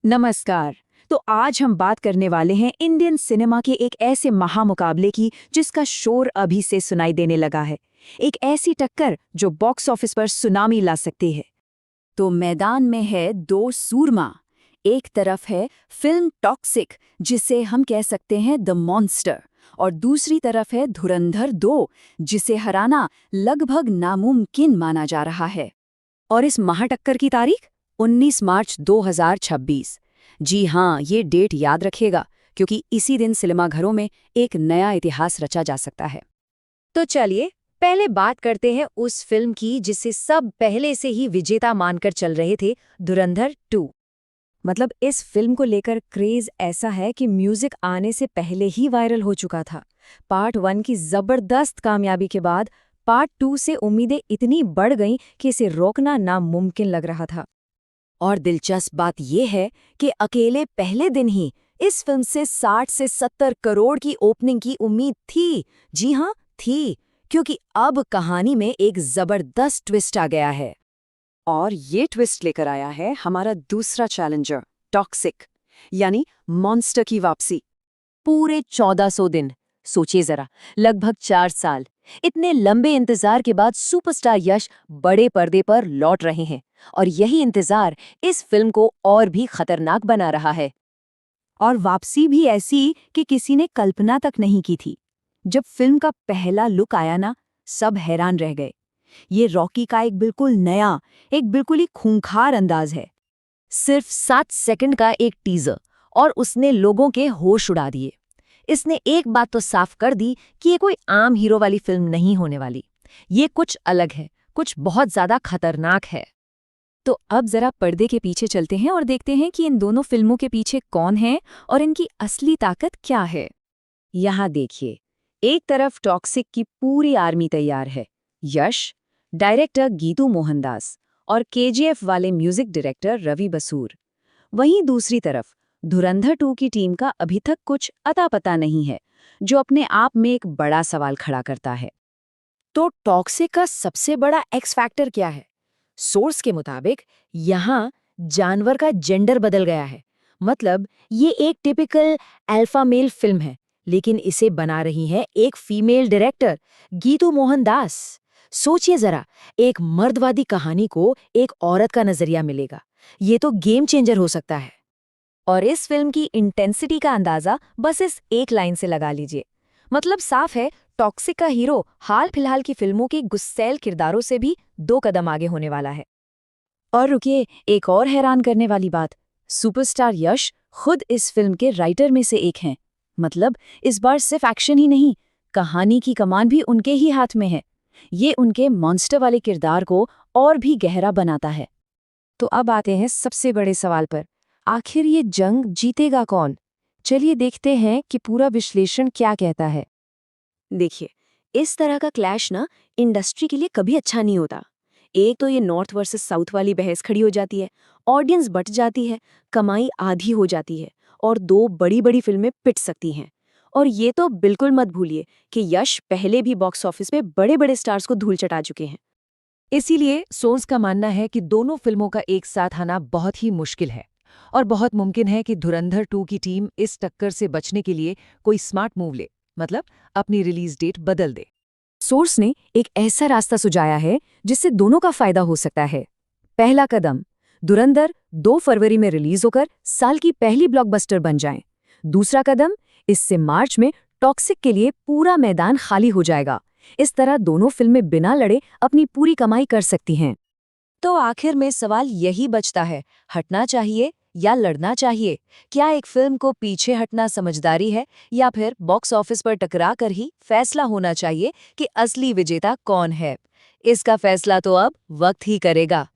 नमस्कार। तो आज हम बात करने वाले हैं इंडियन सिनेमा के एक ऐसे महामुकाबले की जिसका शोर अभी से सुनाई देने लगा है। एक ऐसी टक्कर जो बॉक्स ऑफिस पर सुनामी ला सकती है। तो मैदान में है दो सूरमा। एक तरफ है फिल्म टॉक्सिक, जिसे हम कह सकते हैं द मॉन्स्टर, और दूसरी तरफ है धुरंधर 2, जिसे हराना लगभग नामुमकिन माना जा रहा है। और इस महाटक्कर की तारीख 19 मार्च 2026। जी हाँ, ये डेट याद रखिएगा, क्योंकि इसी दिन सिनेमाघरों में एक नया इतिहास रचा जा सकता है। तो चलिए पहले बात करते हैं उस फिल्म की जिसे सब पहले से ही विजेता मानकर चल रहे थे, धुरंधर 2। मतलब इस फिल्म को लेकर क्रेज ऐसा है कि म्यूजिक आने से पहले ही वायरल हो चुका था। पार्ट 1 की जबरदस्त कामयाबी के बाद पार्ट 2 से उम्मीदें इतनी बढ़ गईं कि इसे रोकना नामुमकिन लग रहा था। और दिलचस्प बात यह है कि अकेले पहले दिन ही इस फिल्म से 60 से 70 करोड़ की ओपनिंग की उम्मीद थी। जी हाँ, थी, क्योंकि अब कहानी में एक जबरदस्त ट्विस्ट आ गया है। और ये ट्विस्ट लेकर आया है हमारा दूसरा चैलेंजर, टॉक्सिक, यानी मॉन्स्टर की वापसी। पूरे 1400 दिन, सोचिए जरा, लगभग 4 साल, इतने लंबे इंतजार के बाद सुपरस्टार यश बड़े पर्दे पर लौट रहे हैं, और यही इंतजार इस फिल्म को और भी खतरनाक बना रहा है। और वापसी भी ऐसी कि किसी ने कल्पना तक नहीं की थी। जब फिल्म का पहला लुक आया ना, सब हैरान रह गए। ये रॉकी का एक बिल्कुल नया, एक बिल्कुल ही खूंखार अंदाज है। सिर्फ 7 सेकंड का एक टीजर और उसने लोगों के होश उड़ा दिए। इसने एक बात तो साफ कर दी कि ये कोई आम हीरो वाली फिल्म नहीं होने वाली। ये कुछ अलग है, कुछ बहुत ज्यादा खतरनाक है। तो अब जरा पर्दे के पीछे चलते हैं और देखते हैं कि इन दोनों फिल्मों के पीछे कौन है और इनकी असली ताकत क्या है। यहाँ देखिए, एक तरफ टॉक्सिक की पूरी आर्मी तैयार है। यश, डायरेक्टर गीतू मोहनदास, और केजीएफ वाले म्यूजिक डायरेक्टर रवि बसूर। वहीं दूसरी तरफ धुरंधर 2 की टीम का अभी तक कुछ अता पता नहीं है, जो अपने आप में एक बड़ा सवाल खड़ा करता है। तो टॉक्सिक का सबसे बड़ा एक्स फैक्टर क्या है? सोर्स के मुताबिक यहाँ जानवर का जेंडर बदल गया है। मतलब ये एक टिपिकल अल्फा मेल फिल्म है, लेकिन इसे बना रही है एक फीमेल डायरेक्टर, गीतू मोहनदास। सोचिए जरा, एक मर्दवादी कहानी को एक औरत का नजरिया मिलेगा। ये तो गेम चेंजर हो सकता है। और इस फिल्म की इंटेंसिटी का अंदाजा बस इस एक लाइन से लगा लीजिए। मतलब साफ है, टॉक्सिक का हीरो हाल फिलहाल की फिल्मों के गुस्सैल किरदारों से भी 2 कदम आगे होने वाला है। और रुकिए, एक और हैरान करने वाली बात, सुपरस्टार यश खुद इस फिल्म के राइटर में से एक हैं। मतलब इस बार सिर्फ एक्शन ही नहीं, कहानी की कमान भी उनके ही हाथ में है। ये उनके मॉन्स्टर वाले किरदार को और भी गहरा बनाता है। तो अब आते हैं सबसे बड़े सवाल पर, आखिर ये जंग जीतेगा कौन? चलिए देखते हैं कि पूरा विश्लेषण क्या कहता है। देखिए, इस तरह का क्लैश ना इंडस्ट्री के लिए कभी अच्छा नहीं होता। एक तो ये नॉर्थ वर्सेस साउथ वाली बहस खड़ी हो जाती है, ऑडियंस बट जाती है, कमाई आधी हो जाती है, और 2 बड़ी-बड़ी फिल्में पिट सकती हैं। और ये तो बिल्कुल मत भूलिए कि यश पहले भी बॉक्स ऑफिस में बड़े-बड़े स्टार्स को धूल चटा चुके हैं। इसीलिए सोर्स का मानना है कि दोनों फिल्मों का एक साथ आना बहुत ही मुश्किल है, और बहुत मुमकिन है कि धुरंधर 2 की टीम इस टक्कर से बचने के लिए कोई स्मार्ट मूव ले, मतलब अपनी रिलीज डेट बदल दे। सोर्स ने एक ऐसा रास्ता सुझाया है जिससे दोनों का फायदा हो सकता है। पहला कदम, धुरंधर 2 फरवरी में रिलीज होकर साल की पहली ब्लॉकबस्टर बन जाए। दूसरा कदम, इससे मार्च में टॉक्सिक के लिए पूरा मैदान खाली हो जाएगा। इस तरह दोनों फिल्में बिना लड़े अपनी पूरी कमाई कर सकती हैं। तो आखिर में सवाल यही बचता है, हटना चाहिए या लड़ना चाहिए? क्या एक फिल्म को पीछे हटना समझदारी है, या फिर बॉक्स ऑफिस पर टकरा कर ही फैसला होना चाहिए कि असली विजेता कौन है? इसका फैसला तो अब वक्त ही करेगा।